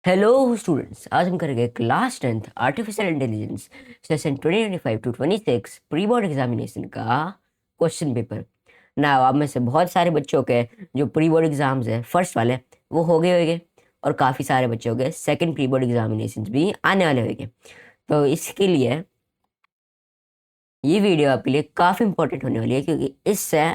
Hello students, आज हम करेंगे class 10th artificial intelligence session 2025 to 26 pre board examination का क्वेश्चन पेपर ना। आप में से बहुत सारे बच्चों के जो प्री बोर्ड एग्जाम्स है फर्स्ट वाले वो हो गए होंगे, और काफ़ी सारे बच्चों के सेकंड प्री बोर्ड एग्जामिनेशन भी आने वाले होंगे। तो इसके लिए ये वीडियो आपके लिए काफ़ी इंपॉर्टेंट होने वाली है, क्योंकि इससे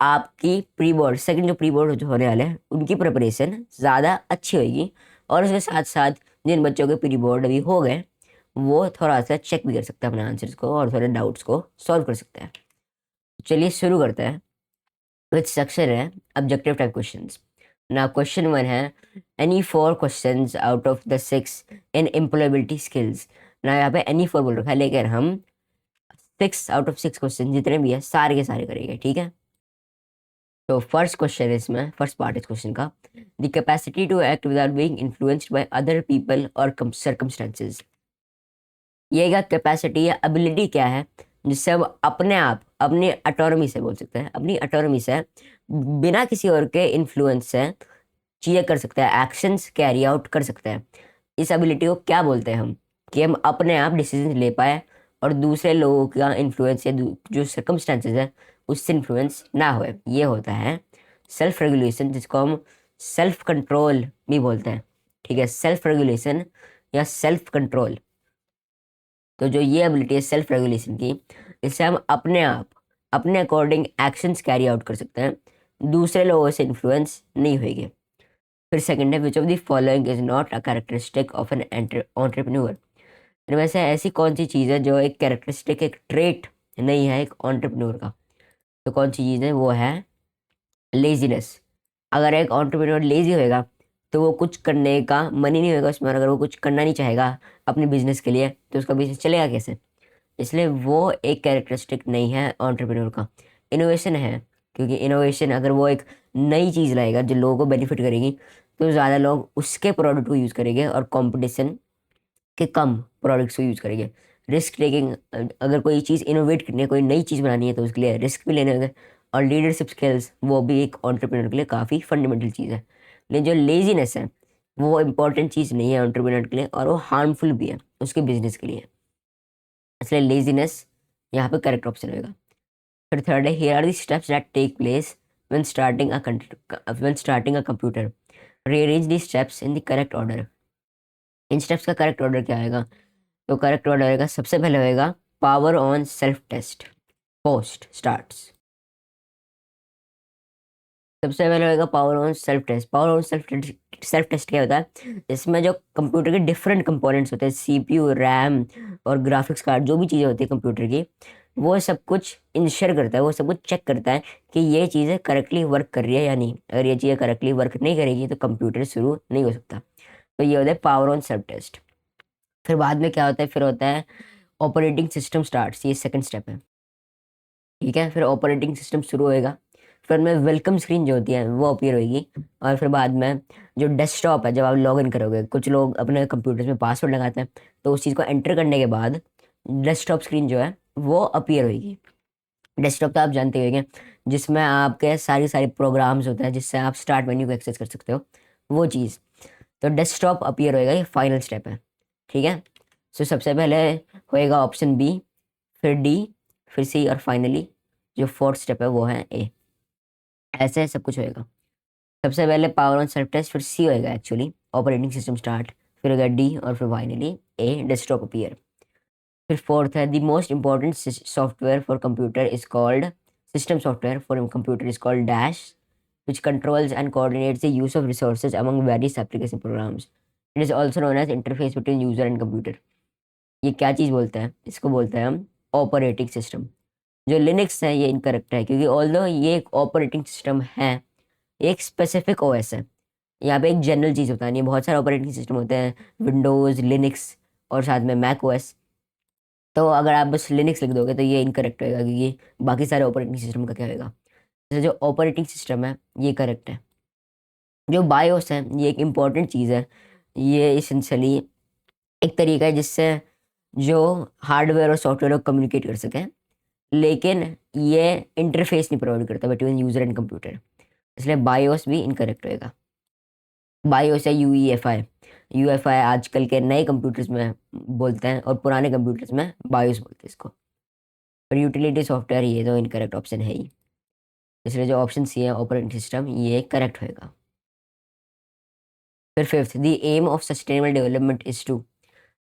आपकी प्री बोर्ड सेकंड जो प्री बोर्ड जो होने वाले हैं उनकी प्रिपरेशन ज़्यादा अच्छी होगी। और उसके साथ साथ जिन बच्चों के प्री बोर्ड अभी हो गए वो थोड़ा सा चेक भी कर सकते हैं अपने आंसर्स को और थोड़े डाउट्स को सॉल्व कर सकते हैं। चलिए शुरू करते हैं। विच सेक्शन है ऑब्जेक्टिव टाइप क्वेश्चंस। ना क्वेश्चन वन है any four questions out of the six in employability skills. ना यहाँ पे एनी फोर बोल रखा है, लेकिन हम 6 आउट ऑफ 6 क्वेश्चन जितने भी है सारे के सारे करेंगे, ठीक है। तो फर्स्ट क्वेश्चन है इसमें, फर्स्ट पार्ट इस क्वेश्चन का, the capacity to act without being influenced by other people और सर्कमस्टेंसेस। ये क्या कैपेसिटी या एबिलिटी क्या है जिससे हम अपने आप अपनी ऑटोनॉमी से बोल सकते हैं, अपनी ऑटोनॉमी से बिना किसी और के इन्फ्लुएंस से चीज़ें कर सकते हैं, एक्शंस कैरी आउट कर सकते हैं। इस एबिलिटी को क्या बोलते हैं हम, कि हम अपने आप डिसीजन ले पाए और दूसरे लोगों का इन्फ्लुएंस या जो सर्कमस्टेंसेस है उससे इन्फ्लुएंस ना होए। ये होता है सेल्फ रेगुलेशन, जिसको हम सेल्फ कंट्रोल भी बोलते हैं, ठीक है। सेल्फ रेगुलेशन या सेल्फ कंट्रोल। तो जो ये एबिलिटी है सेल्फ रेगुलेशन की, इससे हम अपने आप अपने अकॉर्डिंग एक्शंस कैरी आउट कर सकते हैं, दूसरे लोगों से इन्फ्लुएंस नहीं होएंगे। फिर सेकंड है विच of the following is not a characteristic of an entrepreneur. इनमें से ऐसी कौन सी चीज़ है जो एक कैरेक्टरिस्टिक एक ट्रेट नहीं है एक एंटरप्रेन्योर का। तो कौन सी चीज़ है, वो है लेजीनेस। अगर एक एंटरप्रेन्योर लेजी होएगा तो वो कुछ करने का मन ही नहीं होगा उसमें, और अगर वो कुछ करना नहीं चाहेगा अपने बिजनेस के लिए तो उसका बिजनेस चलेगा कैसे। इसलिए वो एक कैरेक्टरिस्टिक नहीं है एंटरप्रेन्योर का। इनोवेशन है, क्योंकि इनोवेशन अगर वो एक नई चीज़ लाएगा जो लोगों को बेनिफिट करेगी तो ज़्यादा लोग उसके प्रोडक्ट को यूज़ करेंगे और कंपटीशन के कम प्रोडक्ट्स को यूज़ करेंगे। रिस्क टेकिंग, अगर कोई चीज़ इनोवेट करनी है, कोई नई चीज़ बनानी है तो उसके लिए रिस्क भी लेने होंगे। और लीडरशिप स्किल्स वो भी एक एंटरप्रेन्योर के लिए काफ़ी फंडामेंटल चीज़ है। लेकिन जो लेजीनेस है वो इंपॉर्टेंट चीज़ नहीं है एंटरप्रेन्योर के लिए, और वो हार्मफुल भी है उसके बिजनेस के लिए। इसलिए लेजीनेस यहाँ पे करेक्ट ऑप्शन होगा। फिर थर्ड है here are the steps that take place when starting a computer, rearrange the steps in the correct order. इन स्टेप्स का करेक्ट ऑर्डर क्या आएगा, तो करेक्ट ऑर्डर होएगा, सबसे पहले होएगा power on self test post starts. सबसे पहले होएगा power on self test. Power on self test क्या होता है, इसमें जो कंप्यूटर के डिफरेंट कंपोनेंट्स होते हैं, सीपीयू, रैम और ग्राफिक्स कार्ड, जो भी चीज़ें होती है कंप्यूटर की, वो सब कुछ इंश्योर करता है, वो सब कुछ चेक करता है कि ये चीज़ें करेक्टली वर्क कर रही है या नहीं। अगर ये चीज़ें करेक्टली वर्क नहीं करेगी तो कंप्यूटर शुरू नहीं हो सकता। तो ये होता है पावर ऑन सेल्फ टेस्ट। फिर बाद में क्या होता है, फिर होता है ऑपरेटिंग सिस्टम स्टार्ट्स, ये सेकंड स्टेप है, ठीक है। फिर ऑपरेटिंग सिस्टम शुरू होएगा, फिर में वेलकम स्क्रीन जो होती है वो अपीयर होगी, और फिर बाद में जो डेस्कटॉप है, जब आप लॉग इन करोगे, कुछ लोग अपने कंप्यूटर में पासवर्ड लगाते हैं, तो उस चीज़ को एंटर करने के बाद डेस्कटॉप स्क्रीन जो है वो अपीयर होगी। डेस्कटॉप तो आप जानते होंगे, जिसमें आपके सारी सारी प्रोग्राम्स होते हैं जिससे आप स्टार्ट मेन्यू को एक्सेस कर सकते हो, वो चीज़। तो डेस्कटॉप अपीयर होएगा, ये फाइनल स्टेप है, ठीक है। सो सबसे पहले होएगा ऑप्शन बी, फिर डी, फिर सी, और फाइनली जो फोर्थ स्टेप है वो है ए। ऐसे सब कुछ होएगा। सबसे पहले पावर ऑन सेल्फ टेस्ट, फिर सी होएगा एक्चुअली ऑपरेटिंग सिस्टम स्टार्ट, फिर होगा डी, और फिर फाइनली ए डेस्कटॉप अपीयर। फिर फोर्थ है the most important software for computer is called, system software for computer is called dash, which controls and coordinates the use of resources among various application programs. It is also known as interface between user and computer. ये क्या चीज़ बोलते हैं, इसको बोलते हैं हम operating system. जो Linux है ये इनकरेक्ट है, क्योंकि ऑल्दो ये एक ऑपरेटिंग सिस्टम है, एक स्पेसिफिक ओएस है। यहाँ पे एक जनरल चीज़ होता है नहीं, बहुत सारे ऑपरेटिंग सिस्टम होते हैं, विंडोज़, लिनक्स और साथ में मैक ओएस। तो अगर आप बस लिनक्स लिख दोगे तो ये इनकरेक्ट होएगा, क्योंकि बाकी सारे ऑपरेटिंग सिस्टम का क्या होएगा। जैसे जो ऑपरेटिंग सिस्टम है ये करेक्ट है। जो बायोस है ये एक इम्पॉर्टेंट चीज़ है, ये इसेंशली एक तरीका है जिससे जो हार्डवेयर और सॉफ्टवेयर को कम्युनिकेट कर सकें, लेकिन ये इंटरफेस नहीं प्रोवाइड करता बिटवीन यूज़र एंड कंप्यूटर, इसलिए बायोस भी इनकरेक्ट होएगा। बायोस है यूईएफआई, UEFI आजकल के नए कंप्यूटर्स में बोलते हैं और पुराने कंप्यूटर्स में बायोस बोलते हैं इसको। पर यूटिलिटी सॉफ्टवेयर ये तो इनकरेक्ट ऑप्शन है ही, इसलिए जो ऑप्शन सी है ऑपरेटिंग सिस्टम ये करेक्ट होएगा। फिर fifth, the aim of sustainable development is to,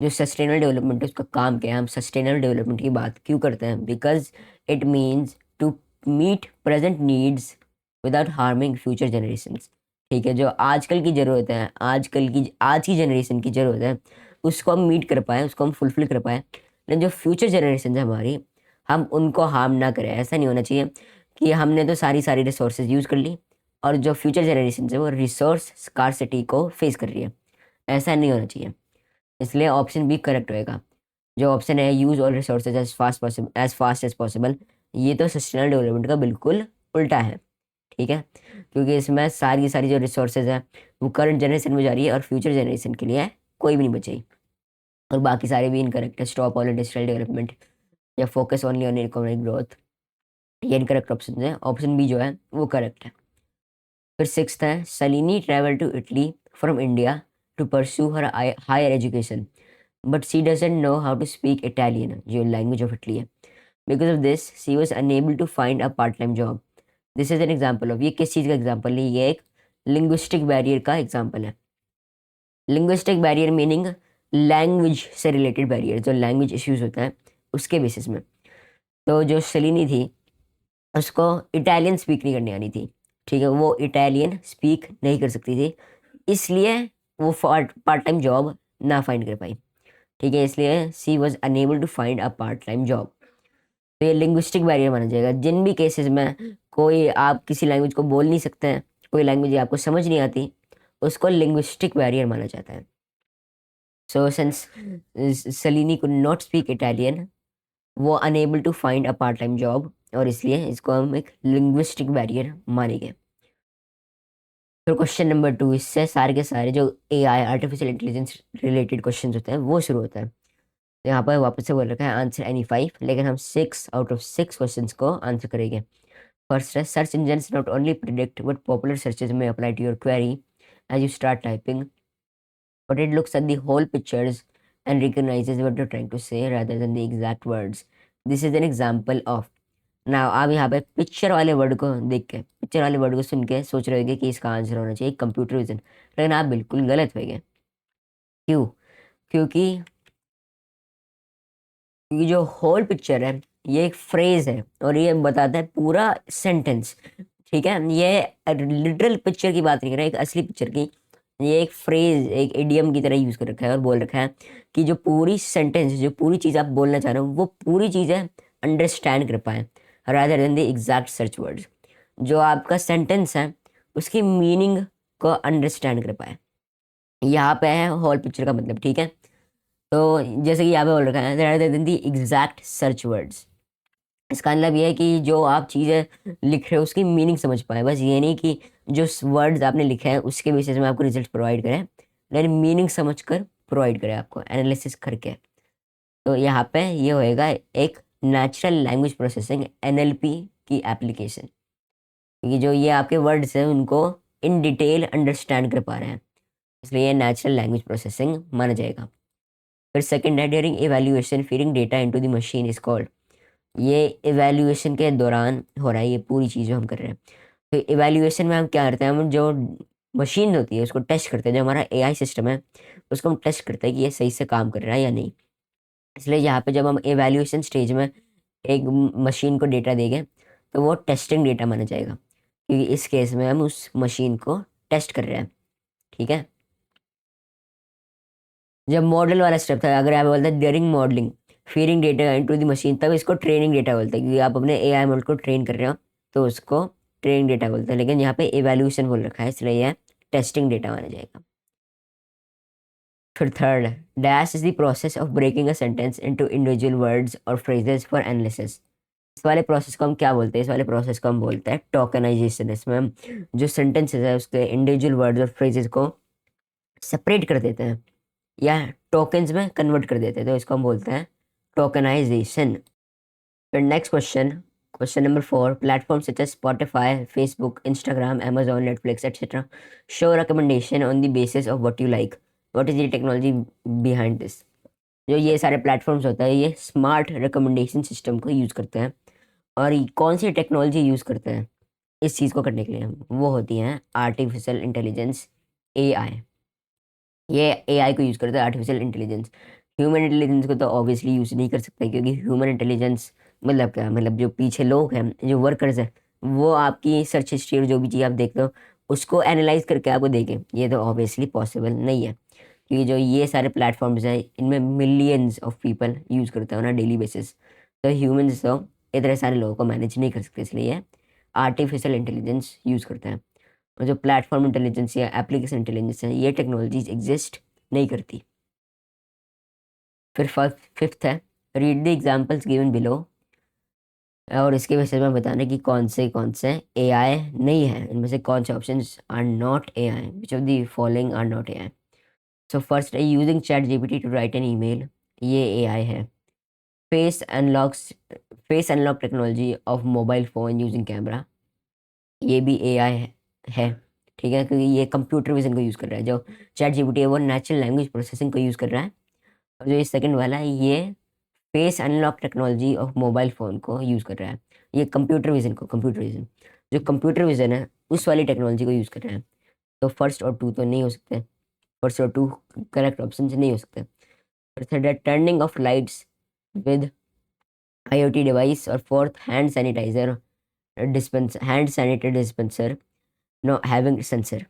जो सस्टेनेबल डेवलपमेंट है उसका काम क्या है, हम सस्टेनेबल डेवलपमेंट की बात क्यों करते हैं, because it means to meet present needs without harming future generations. ठीक है, जो आजकल की ज़रूरत है, आज की जनरेशन की ज़रूरत है, उसको हम मीट कर पाएँ, उसको हम फुलफिल कर पाएँ, लेकिन जो फ्यूचर जनरेशन है हमारी, हम उनको हार्म ना करें। ऐसा नहीं होना चाहिए कि हमने तो सारी रिसोर्सेज यूज़ कर ली और जो फ्यूचर जनरेशन है वो रिसोर्स स्कार्सिटी को फेस कर रही है, ऐसा नहीं होना चाहिए। इसलिए ऑप्शन बी करेक्ट होएगा। जो ऑप्शन है use all resources as fast as possible, ये तो सस्टेनेबल डेवलपमेंट का बिल्कुल उल्टा है। ठीक है, क्योंकि इसमें सारी की सारी जो रिसोर्सेज है वो करंट जनरेशन में जा रही है और फ्यूचर जनरेशन के लिए कोई भी नहीं बची, और बाकी सारे भी इनकरेक्ट है। स्टॉप ऑल इंडस्ट्रियल डेवलपमेंट या focus only on economic growth, ये इनकरेक्ट ऑप्शन है। ऑप्शन बी जो है वो करेक्ट है। फिर सिक्स्थ है, Salini travel to Italy from India to pursue her higher education, but she doesn't know how to speak Italian, जो लैंग्वेज ऑफ इटली है। Because of this she was unable to find a part time job. This is an example of, ये किस चीज़ का example है, ये एक linguistic barrier का example है। लिंग्विस्टिक बैरियर मीनिंग लैंग्वेज से रिलेटेड बैरियर, जो लैंग्वेज इश्यूज होता है उसके बेसिस में। तो जो सलीनी थी उसको इटालियन स्पीक नहीं करनी आनी थी। ठीक है, वो इटालियन स्पीक नहीं कर सकती थी, इसलिए वो पार्ट टाइम जॉब ना फाइंड कर पाई। ठीक है, इसलिए she was unable to find a part time job. तो ये लिंग्विस्टिक बैरियर माना जाएगा। जिन भी केसेस में कोई आप किसी लैंग्वेज को बोल नहीं सकते हैं, कोई लैंग्वेज आपको समझ नहीं आती, उसको लिंग्विस्टिक बैरियर माना जाता है। So since Salini could not speak Italian, वो unable to find a part time job, और इसलिए इसको हम एक लिंग्विस्टिक बैरियर मानेंगे। फिर क्वेश्चन नंबर 2, इससे सारे के सारे जो AI artificial intelligence related question होते हैं वो शुरू होता है। तो यहाँ पर वापस से बोल रखा है आंसर एनी 5, लेकिन हम 6 आउट ऑफ 6 क्वेश्चन को आंसर करेंगे। फर्स्ट है, search engine not only predict what popular searches may apply to your query as you start typing, but it looks at the whole pictures and recognizes what you're trying to say rather than the exact words. This is an example of। ना आप यहाँ पे picture वाले word को देख के, picture वाले word को सुन के सोच रहे होगे कि इसका आंसर होना चाहिए कंप्यूटर विजन, लेकिन आप बिल्कुल गलत हो गए। क्यों? क्योंकि ये जो होल पिक्चर है ये एक फ्रेज है और ये बताता है पूरा सेंटेंस। ठीक है, ये लिटरल पिक्चर की बात नहीं कर रहा है, एक असली पिक्चर की। ये एक फ्रेज, एक इडियम की तरह यूज कर रखा है और बोल रखा है कि जो पूरी सेंटेंस, जो पूरी चीज़ आप बोलना चाह रहे हो वो पूरी चीज़ें अंडरस्टैंड कर पाए rather than the exact search words. जो आपका सेंटेंस है उसकी मीनिंग को अंडरस्टैंड कर पाए, यहाँ पे है होल पिक्चर का मतलब। ठीक है, तो जैसे कि यहाँ पे बोल रखा है rather than the exact search words, इसका मतलब ये है कि जो आप चीज़ें लिख रहे हो उसकी मीनिंग समझ पाए, बस ये नहीं कि जो वर्ड्स आपने लिखे हैं उसके बेसिस में आपको रिजल्ट प्रोवाइड करें, लेकिन मीनिंग समझ कर प्रोवाइड करें आपको एनालिसिस करके। तो यहाँ पे ये होएगा एक नेचुरल लैंग्वेज प्रोसेसिंग NLP की एप्लीकेशन, क्योंकि जो ये आपके वर्ड्स हैं उनको इन डिटेल अंडरस्टैंड कर पा रहे हैं, इसलिए ये नेचुरल लैंग्वेज प्रोसेसिंग माना जाएगा। फिर सेकंड है, during evaluation feeding data into the machine is called. ये इवैल्यूएशन के दौरान हो रहा है, ये पूरी चीज़ जो हम कर रहे हैं। तो इवैल्यूएशन में हम क्या करते हैं, हम जो मशीन होती है उसको टेस्ट करते हैं, जो हमारा AI सिस्टम है उसको हम टेस्ट करते हैं कि ये सही से काम कर रहा है या नहीं। इसलिए यहाँ पे जब हम इवैल्यूएशन स्टेज में एक मशीन को डेटा देंगे तो वो टेस्टिंग डेटा माना जाएगा, क्योंकि इस केस में हम उस मशीन को टेस्ट कर रहे हैं। ठीक है, जब मॉडल वाला स्टेप था, अगर आप बोलते हैं during modelling feeding data into the machine, तब इसको ट्रेनिंग डेटा बोलते हैं, क्योंकि आप अपने AI मॉडल को ट्रेन कर रहे हो तो उसको ट्रेनिंग डेटा बोलते हैं। लेकिन यहाँ पे इवैल्यूएशन बोल रखा है इसलिए यह टेस्टिंग डेटा माना जाएगा। फिर third, dash is the process of breaking a sentence into individual words और फ्रेजेस फॉर एनालिसिस। इस वाले प्रोसेस को हम क्या बोलते हैं, इस वाले प्रोसेस को हम बोलते हैं टोकनाइजेशन। इसमें हम जो सेंटेंसेस है उसके इंडिविजुअल वर्ड्स और फ्रेजेस को सेपरेट कर देते हैं या टोकन्स में कन्वर्ट कर देते हैं, तो इसको हम बोलते हैं टोकनाइजेशन। फिर next question, question number 4, platform such as Spotify, Facebook, Instagram, Amazon, Netflix, etc. Show recommendation on the basis of what you like, what is the technology behind this? जो ये सारे प्लेटफॉर्म्स होता है ये स्मार्ट रिकमेंडेशन सिस्टम को use करते हैं। और कौन सी टेक्नोलॉजी यूज़ करते हैं इस चीज़ को करने के लिए? वो होती हैं आर्टिफिशियल इंटेलिजेंस, एआई। ये एआई को यूज़ करता है, आर्टिफिशियल इंटेलिजेंस। ह्यूमन इंटेलिजेंस को तो ऑब्वियसली यूज़ नहीं कर सकते, क्योंकि ह्यूमन इंटेलिजेंस मतलब क्या, मतलब जो पीछे लोग हैं, जो वर्कर्स हैं, वो आपकी सर्च हिस्ट्री और जो भी चीज़ आप देखते हो उसको एनालाइज करके आपको देखें, ये तो ऑब्वियसली पॉसिबल नहीं है। क्योंकि जो ये सारे प्लेटफॉर्म्स हैं इनमें मिलियंस ऑफ पीपल यूज़ करते हैं ना डेली बेसिस। तो ह्यूमंस तो इतने सारे लोगों को मैनेज नहीं कर सकते, इसलिए आर्टिफिशियल इंटेलिजेंस यूज़ करते हैं। और जो प्लेटफॉर्म इंटेलिजेंस या एप्लीकेशन इंटेलिजेंस है, ये टेक्नोलॉजीज एग्जिस्ट नहीं करती। फिर फिफ्थ है, read the examples given below. और इसके बेसिस में बताने कि कौन से एआई नहीं है, इनमें से कौन से options are not AI, which of the following are not AI. So first है using ChatGPT to write an email, ये एआई है। Face unlocks face unlock technology of mobile phone using camera, ये भी AI है। ठीक है, क्योंकि ये कंप्यूटर विजन को यूज़ कर रहा है। जो चैट जीपीटी है वो नेचुरल लैंग्वेज प्रोसेसिंग को यूज़ कर रहा है। और जो ये सेकंड वाला है ये face unlock technology of mobile phone को यूज़ कर रहा है। ये कंप्यूटर विजन जो कंप्यूटर विजन है उस वाली टेक्नोलॉजी को यूज़ कर रहा है। तो फर्स्ट और टू तो नहीं हो सकते, फर्स्ट और टू करेक्ट ऑप्शन नहीं हो सकते। फिर थर्ड है turning off lights with IOT device. और fourth hand sanitizer dispenser no having sensor.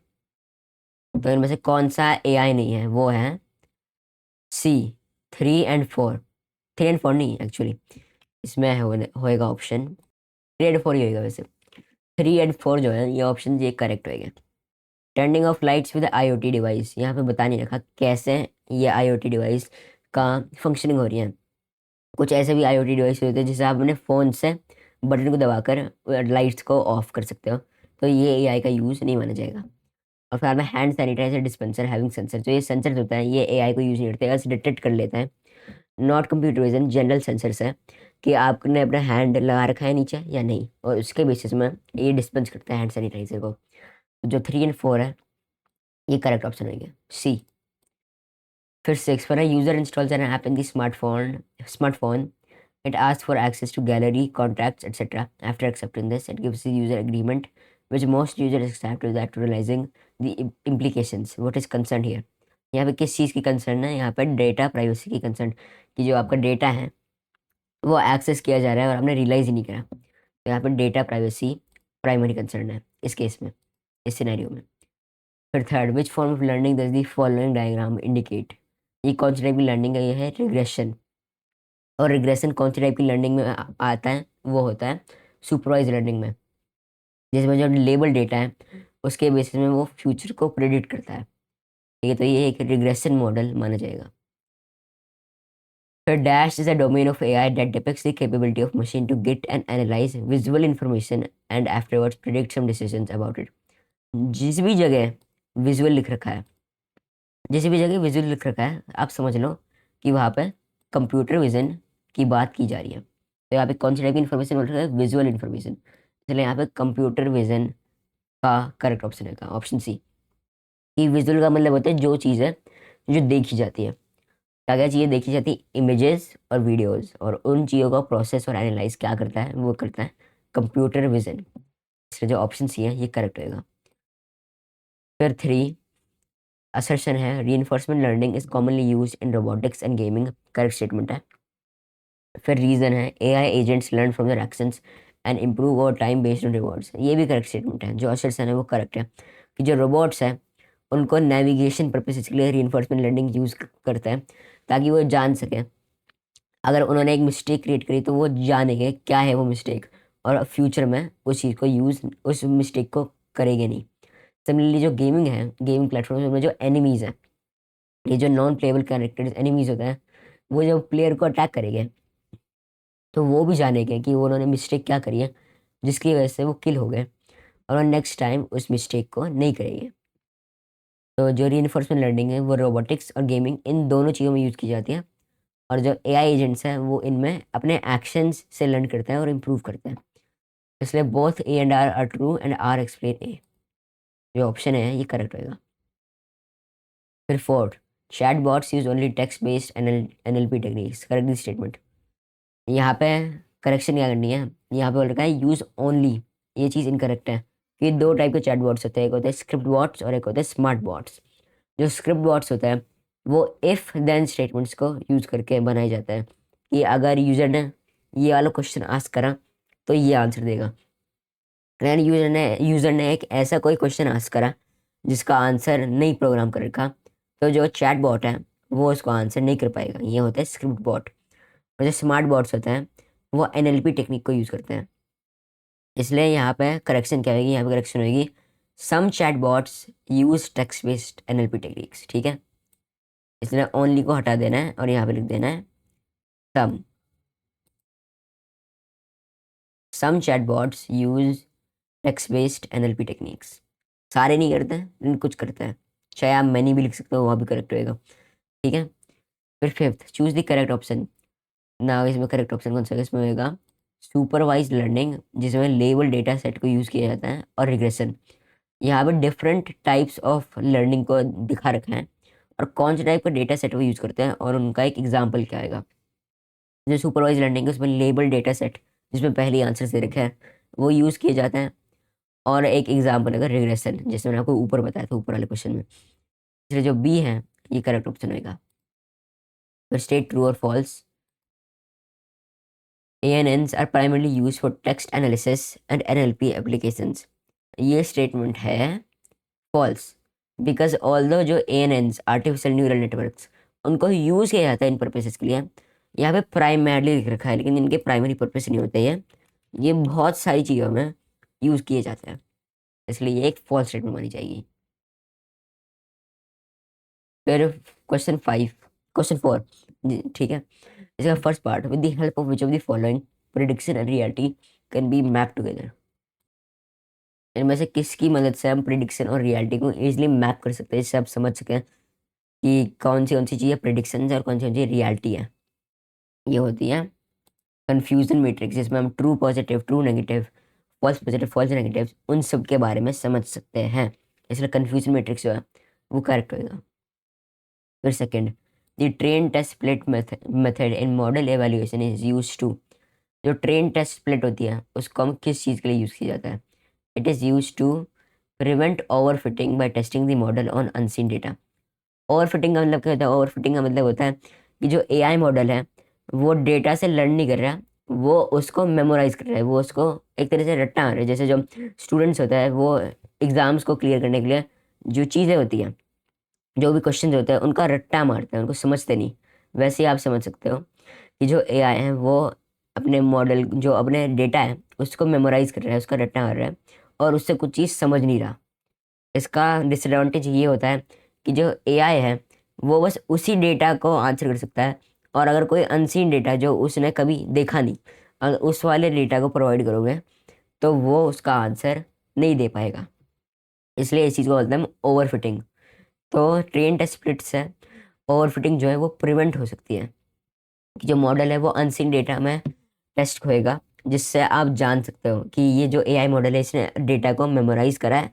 तो इनमें से कौन सा एआई नहीं है? वो है सी, 3 और 4। 3 और 4 नहीं एक्चुअली, इसमें होएगा ऑप्शन 3 और 4 ही होएगा वैसे। 3 और 4 जो है ये ऑप्शन ये करेक्ट होएगा। Turning off lights with IOT device, यहाँ पे बता नहीं रखा कैसे ये आईओटी डिवाइस का फंक्शनिंग हो रही है। कुछ ऐसे भी आईओटी डिवाइस होते हैं जिसे आप अपने फ़ोन से बटन को दबाकर लाइट्स को ऑफ कर सकते हो, तो ये एआई का यूज़ नहीं माना जाएगा। और फिर में hand sanitizer dispenser having sensor, जो ये सेंसर होता है ये एआई को यूज़ नहीं करते, बस डिटेक्ट कर लेता है। Not computer vision, general sensors है कि आपने अपना हैंड लगा रखा है नीचे या नहीं, और उसके बेसिस में ये डिस्पेंस करता है हैंड सैनिटाइजर को। तो जो 3 और 4 है ये करेक्ट ऑप्शन रहेगा सी। फिर 6 पर है user installs an app in the smartphone, it asks for access to gallery contacts etcetera. After accepting this it gives the user agreement which most user accept without realizing the implications. What is concern here? यहाँ पे किस चीज़ की concern है? यहाँ पे data privacy की concern, कि जो आपका डेटा है वो एक्सेस किया जा रहा है और आपने रियलाइज ही नहीं करा। तो यहाँ पे डेटा प्राइवेसी प्राइमरी कंसर्न है इस केस में, इस सिनेरियो में। फिर third, which form of learning does the following diagram indicate? ये कौन सी टाइप की लर्निंग है? ये है रिग्रेशन। और रिग्रेशन कौन सी टाइप की लर्निंग में आता है? वो होता है सुपरवाइज लर्निंग में, जिसमें जो लेबल डेटा है उसके बेसिस में वो फ्यूचर को प्रेडिक्ट करता है। ठीक है, तो ये एक रिग्रेशन मॉडल माना जाएगा। फिर dash is a domain of AI that depicts the capability of machine to get and analyze visual information and afterwards predict some decisions about it. जिस भी जगह विजुअल लिख रखा है, जिस भी जगह विजुअल लिख रखा है, आप समझ लो कि वहाँ पे कंप्यूटर विजन की बात की जा रही है। तो यहाँ पे कौन सी टाइप की इन्फॉर्मेशन बोल रखा है? विजुअल इन्फॉर्मेशन, इसलिए यहाँ पे कंप्यूटर विजन का करेक्ट ऑप्शन है ऑप्शन सी। कि विजुअल का मतलब होता है जो चीज़ है जो देखी जाती है। क्या क्या चीज़ें देखी जाती है? इमेजेस और वीडियोस, और उन चीज़ों का प्रोसेस और एनालाइज क्या करता है? वो करता है कंप्यूटर विजन। इसलिए जो ऑप्शन सी है ये करेक्ट होएगा। फिर 3 असर्शन है reinforcement learning is commonly use in robotics and gaming, correct statement है। फिर रीजन है AI agents learn from their actions and improve over time based on rewards, ये भी करेक्ट स्टेटमेंट है। जो असर्शन है वो करेक्ट है कि जो रोबोट्स हैं उनको नेविगेशन पर्पसेस के लिए रीइंफोर्समेंट लर्निंग यूज़ करता है, ताकि वो जान सके अगर उन्होंने एक मिस्टेक क्रिएट करी तो वो जानेंगे क्या है वो मिस्टेक, और फ्यूचर में उस चीज़ को यूज़, उस मिस्टेक को करेंगे नहीं। सिमिलरली जो गेमिंग है, गेमिंग प्लेटफॉर्म में जो एनिमीज़ हैं, ये जो नॉन प्लेएबल कैरेक्टर्स एनिमीज़ होते हैं, वो जब प्लेयर को अटैक करेंगे तो वो भी जानेंगे कि वो उन्होंने मिस्टेक क्या करी है जिसकी वजह से वो किल हो गए, और वो नेक्स्ट टाइम उस मिस्टेक को नहीं करेंगे। तो जो रीइंफोर्समेंट लर्निंग है वो रोबोटिक्स और गेमिंग इन दोनों चीज़ों में यूज़ की जाती है। और जो एआई एजेंट्स हैं वो इनमें अपने एक्शंस से लर्न करते हैं और इम्प्रूव करते हैं। इसलिए both A and R true and R explain A, जो ऑप्शन है ये करेक्ट होएगा। फिर fourth, chat bots use only text based NLP techniques. Correct this statement. यहाँ पे करेक्शन क्या करनी है, यहाँ पे बोल रखा है यूज ओनली, ये चीज़ इनकरेक्ट है कि दो टाइप के चैट बॉट्स होते हैं, एक होते हैं स्क्रिप्ट बॉट्स और एक होते हैं स्मार्ट बॉट्स। जो स्क्रिप्ट बॉट्स होता है वो इफ देन स्टेटमेंट्स को यूज करके बनाया जाता है कि अगर यूजर ने ये वाला क्वेश्चन आस्क करा तो ये आंसर देगा। अगर यूजर ने एक ऐसा कोई क्वेश्चन आस्क करा जिसका आंसर नहीं प्रोग्राम कर रखा, तो जो चैट बॉट है वो उसको आंसर नहीं कर पाएगा। ये होता है स्क्रिप्ट बॉट। और जो स्मार्ट बॉट्स होते हैं वो NLP टेक्निक को यूज़ करते हैं। इसलिए यहाँ पे करेक्शन क्या होगी, यहाँ पे करेक्शन होगी some chat bots use text based NLP techniques. ठीक है, इसलिए ओनली को हटा देना है और यहाँ पे लिख देना है some. Some chat bots use text based NLP techniques. सारे नहीं करते हैं लेकिन कुछ करते हैं। चाहे आप मैनी भी लिख सकते हो, वहाँ भी करेक्ट होएगा। ठीक है, फिर fifth, choose the correct option. ना इसमें करेक्ट ऑप्शन कौन सा है, इसमें होगा सुपरवाइज लर्निंग, जिसमें लेबल डेटा सेट को यूज़ किया जाता है, और रिग्रेशन। यहाँ पे डिफरेंट टाइप्स ऑफ लर्निंग को दिखा रखा है और कौन से टाइप का डेटा सेट वो यूज़ करते हैं और उनका एक एग्जाम्पल क्या आएगा। जो सुपरवाइज लर्निंग है उसमें लेबल डेटा सेट, जिसमें पहले आंसर से रखा है, वो यूज़ किए जाते हैं। और एक एग्जाम्पल अगर रिग्रेशन, जैसे मैंने आपको ऊपर बताया था ऊपर वाले क्वेश्चन में। इसलिए जो बी है ये करेक्ट ऑप्शन होगा। फिर स्टेट ट्रू और false. ANNs are primarily used for text analysis and NLP applications। ये स्टेटमेंट है फॉल्स, बिकॉज ऑल्दो जो ANNs आर्टिफिशियल न्यूरल नेटवर्क्स उनको यूज़ किया जाता है इन पर्पसेस के लिए, यहाँ पे प्राइमरली लिख रखा है लेकिन इनके प्राइमरी पर्पस नहीं होते हैं। ये बहुत सारी चीज़ों में यूज़ किए जाते हैं, इसलिए ये एक फॉल्स स्टेटमेंट मानी जाएगी। फिर क्वेश्चन 4। ठीक है, इसका first part, with the help of which of the following prediction and reality can be map together. इनमें से किसकी मदद से हम प्रिडिक्शन और रियलिटी को इजीली मैप कर सकते हैं, जिससे आप समझ सकें कि कौन सी चीज़ें प्रिडिक्शन है और कौन सी चीज़ रियलिटी है। ये होती है कंफ्यूजन मैट्रिक्स, जिसमें हम true positive, true negative, false positive, false negative, उन सब के बारे में समझ सकते हैं। इसलिए कंफ्यूजन मैट्रिक्स जो है वो करेक्ट होगा। फिर second, the train test split method in model evaluation is use to. जो ट्रेन टेस्ट स्प्लिट होती है उसको हम किस चीज़ के लिए यूज़ किया जाता है? It is use to prevent overfitting by testing the model on unseen data. Overfitting का मतलब क्या होता है? ओवरफिटिंग का मतलब होता है कि जो AI मॉडल है वो डेटा से लर्न नहीं कर रहा, वो उसको मेमोराइज कर रहा है, वो उसको एक तरह से रट्टा मार रहा है। जैसे जो स्टूडेंट्स होता है वो एग्ज़ाम्स को क्लियर करने के लिए जो चीज़ें होती हैं, जो भी क्वेश्चन होते हैं उनका रट्टा मारते हैं, उनको समझते नहीं। वैसे ही आप समझ सकते हो कि जो AI है वो अपने मॉडल, जो अपने डेटा है उसको मेमोराइज कर रहा है, उसका रट्टा मार रहा है और उससे कुछ चीज़ समझ नहीं रहा। इसका डिसएडवांटेज ये होता है कि जो AI है वो बस उसी डेटा को आंसर कर सकता है, और अगर कोई अनसीन डेटा जो उसने कभी देखा नहीं, अगर उस वाले डेटा को प्रोवाइड करोगे तो वो उसका आंसर नहीं दे पाएगा। इसलिए इस चीज़ को बोलते हैं हम ओवरफिटिंग। तो ट्रेन टेस्ट स्प्लिट से ओवरफिटिंग जो है वो प्रिवेंट हो सकती है कि जो मॉडल है वो अनसीन डेटा में टेस्ट होएगा, जिससे आप जान सकते हो कि ये जो AI मॉडल है इसने डेटा को मेमोराइज करा है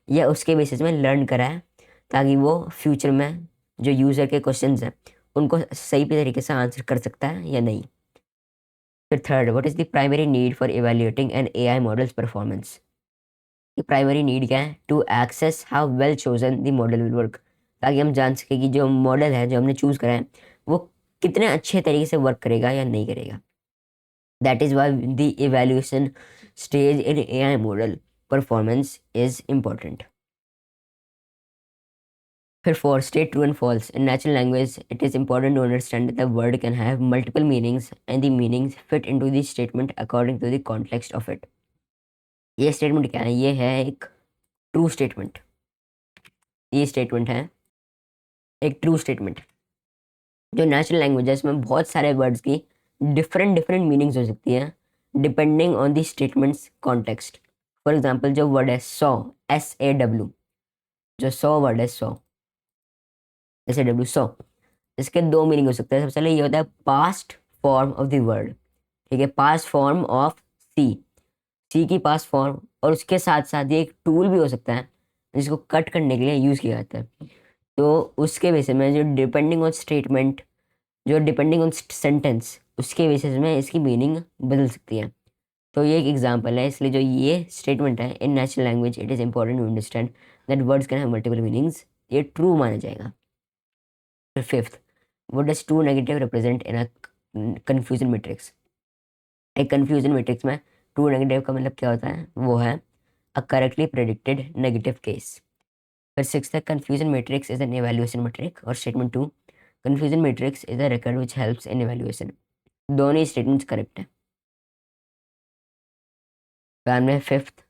या उसके बेसिस में लर्न करा है, ताकि वो फ्यूचर में जो यूज़र के क्वेश्चंस हैं उनको सही तरीके से आंसर कर सकता है या नहीं। फिर third, what is the primary need for evaluating an AI models performance. ये प्राइमरी नीड क्या है? To access how well chosen the model will work, ताकि हम जान सकें कि जो मॉडल है जो हमने चूज़ करा है वो कितने अच्छे तरीके से वर्क करेगा या नहीं करेगा। That is why the evaluation stage in AI model performance is important. फिर four, state true and false. In natural language it is important to understand that the word can have multiple meanings and the meanings fit into the statement according to the context of it. ये statement क्या है? ये है एक true statement. ये statement है एक true statement. जो नेचुरल लैंग्वेज है इसमें बहुत सारे वर्ड्स की डिफरेंट डिफरेंट मीनिंग्स हो सकती हैं depending on the statements context. For example जो वर्ड है सॉ, SAW, जो सॉ वर्ड है सॉ, SAW सॉ, इसके दो मीनिंग हो सकते हैं। सबसे पहले ये होता है past form of the word. ठीक है, पास्ट फॉर्म ऑफ सी की पास्ट फॉर्म, और उसके साथ साथ ये एक टूल भी हो सकता है जिसको कट करने के लिए यूज़ किया जाता है। तो उसके बेसिस में जो डिपेंडिंग ऑन सेंटेंस उसके बेसिस में इसकी मीनिंग बदल सकती है। तो ये एक एग्जांपल है, इसलिए जो ये स्टेटमेंट है, in natural language it is important to understand that words can have multiple meanings, ये ट्रू माना जाएगा। फिर fifth, what does true negative represent in a confusion matrix. एक कंफ्यूजन मैट्रिक्स में ट्रू नेगेटिव का मतलब क्या होता है, वो है a correctly predicted negative case. फिर सिक्स है, confusion matrix is an evaluation metric. और statement two, confusion matrix is a record which helps in evaluation. दोनों ही स्टेटमेंट्स करेक्ट है। प्लान में fifth,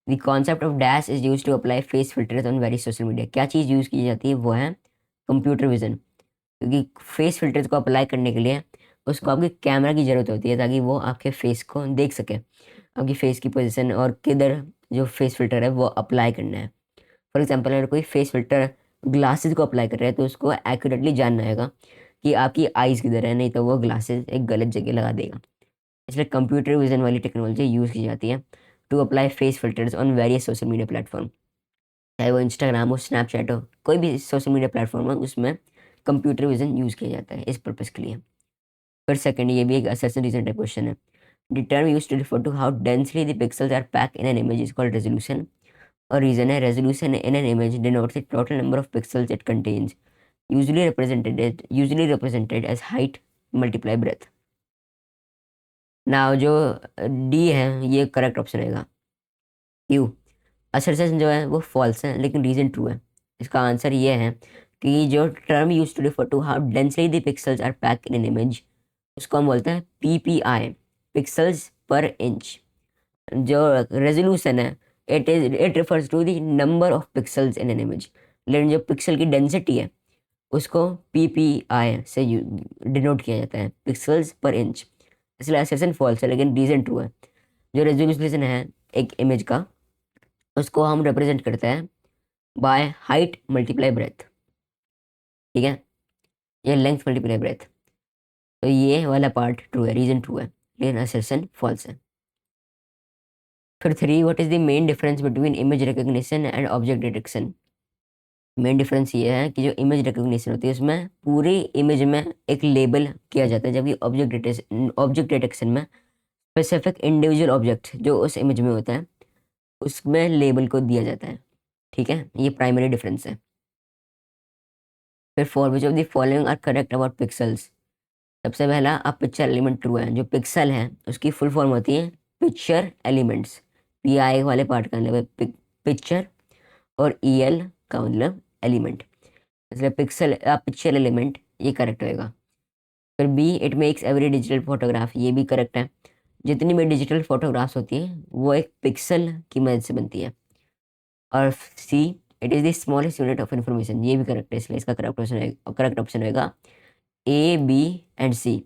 the concept of dash is use to apply face filters on very social media. क्या चीज़ use की जाती है, वो है कंप्यूटर विजन। क्योंकि फेस फिल्टर्स को अप्लाई करने के लिए उसको आपकी कैमरा की ज़रूरत होती है, ताकि वो आपके फेस को देख सके, आपकी फेस की पोजीशन और किधर जो फेस फिल्टर है वो अप्लाई करना है। फॉर एग्जांपल अगर कोई फेस फिल्टर ग्लासेस को अप्लाई कर रहा है तो उसको एक्यूरेटली जानना होगा कि आपकी आइज़ किधर है, नहीं तो वो ग्लासेस एक गलत जगह लगा देगा। इसलिए कंप्यूटर विजन वाली टेक्नोलॉजी यूज़ की जाती है to apply face filters on various social media platform. चाहे वो इंस्टाग्राम हो, स्नैपचैट हो, कोई भी सोशल मीडिया प्लेटफॉर्म हो, उसमें कंप्यूटर विजन यूज़ किया जाता है इस पर्पज़ के लिए। फिर सेकंड, ये भी एक असर्शन रीजन टाइप क्वेश्चन है। The term used to refer to how densely the pixels are packed in an image is called resolution. और रीजन है, resolution in an image denotes the total number of pixels it contains, usually represented as height multiply breadth। Now जो D है ये correct option रहेगा। क्यों? Assertion जो है वो फॉल्स है लेकिन रीजन ट्रू है। इसका आंसर ये है कि जो term use to refer to how densely the pixels are packed in an image, उसको हम बोलते हैं पीपीआई, पिक्सेल्स पर इंच। जो रेजोल्यूशन है, it refers to the number of pixels in an image, लेकिन जो पिक्सल की डेंसिटी है उसको पीपीआई से डिनोट किया जाता है, पिक्सेल्स पर इंच। इसलिए असर्शन फॉल्स है लेकिन रीजन ट्रू है। जो रेजोल्यूशन है एक इमेज का, उसको हम रिप्रेजेंट करते हैं बाय हाइट मल्टीप्लाई ब्रेथ। ठीक है, ये लेंथ मल्टीप्लाई ब्रेथ। तो ये वाला पार्ट ट्रू है, रीजन ट्रू है, लेकिन असर्शन फॉल्स है। फिर three, what is the main difference between image recognition and object detection. Main difference ये है कि जो इमेज रिकॉग्निशन होती है उसमें पूरी इमेज में एक लेबल किया जाता है, जबकि ऑब्जेक्ट डिटेक्शन में स्पेसिफिक इंडिविजुअल ऑब्जेक्ट जो उस इमेज में होता है उसमें लेबल को दिया जाता है। ठीक है, ये प्राइमरी डिफरेंस है। फिर four, which of the following are correct about pixels. सबसे पहला, अब पिक्चर एलिमेंट ट्रू है। जो पिक्सल है उसकी फुल फॉर्म होती है पिक्चर एलिमेंट्स। पी आई वाले पार्ट का मतलब पिक्चर और ई एल का मतलब एलिमेंट, इसलिए पिक्चर एलिमेंट ये करेक्ट होएगा। फिर B, it makes every digital photograph, ये भी करेक्ट है। जितनी भी डिजिटल फोटोग्राफ्स होती हैं वो एक पिक्सल की मदद से बनती है। और C, it is the smallest unit of information, ये भी करेक्ट है, इसलिए इसका करेक्ट ऑप्शन होगा ए, बी एंड सी।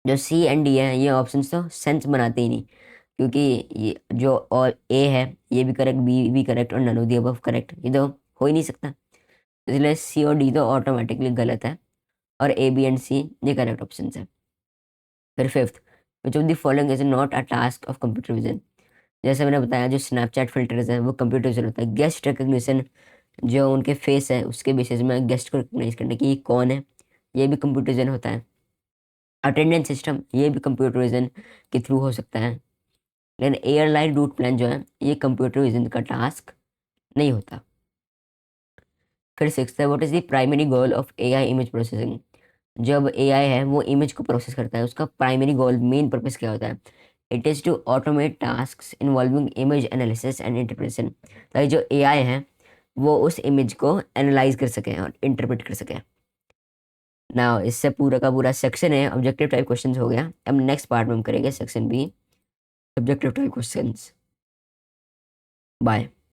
जो सी एंड डी है ये ऑप्शन तो सेंस बनाते ही नहीं, क्योंकि ये जो और ए है ये भी करेक्ट, बी भी करेक्ट और none of the above correct, ये तो हो ही नहीं सकता। इसलिए सी और डी तो ऑटोमेटिकली गलत है, और ए, बी एंड सी ये करेक्ट ऑप्शन है। फिर fifth, which of the following is not a task of computer vision. जैसे मैंने बताया जो स्नैपचैट फिल्टर्स है वो कंप्यूटर विजन होता है। गेस्ट रिकग्निशन, जो उनके फेस है उसके बेसिस में गेस्ट को रिकग्नाइज करने की कौन है, ये भी कंप्यूटर विजन होता है। अटेंडेंस सिस्टम, ये भी कंप्यूटर विजन के थ्रू हो सकता है। लेकिन एयरलाइन रूट प्लान जो है ये कंप्यूटर विजन का टास्क नहीं होता। फिर सिक्स है, what is the primary goal of AI image processing. जब एआई है वो इमेज को प्रोसेस करता है, उसका प्राइमरी गोल, मेन पर्पस क्या होता है, it is to automate task involving image analysis and interpretation, ताकि जो एआई है वो उस इमेज को एनालाइज कर सके और इंटरप्रेट कर सके। ना इससे पूरा का पूरा सेक्शन है ऑब्जेक्टिव टाइप क्वेश्चंस हो गया। अब नेक्स्ट पार्ट में हम करेंगे section B, subjective type questions. Bye.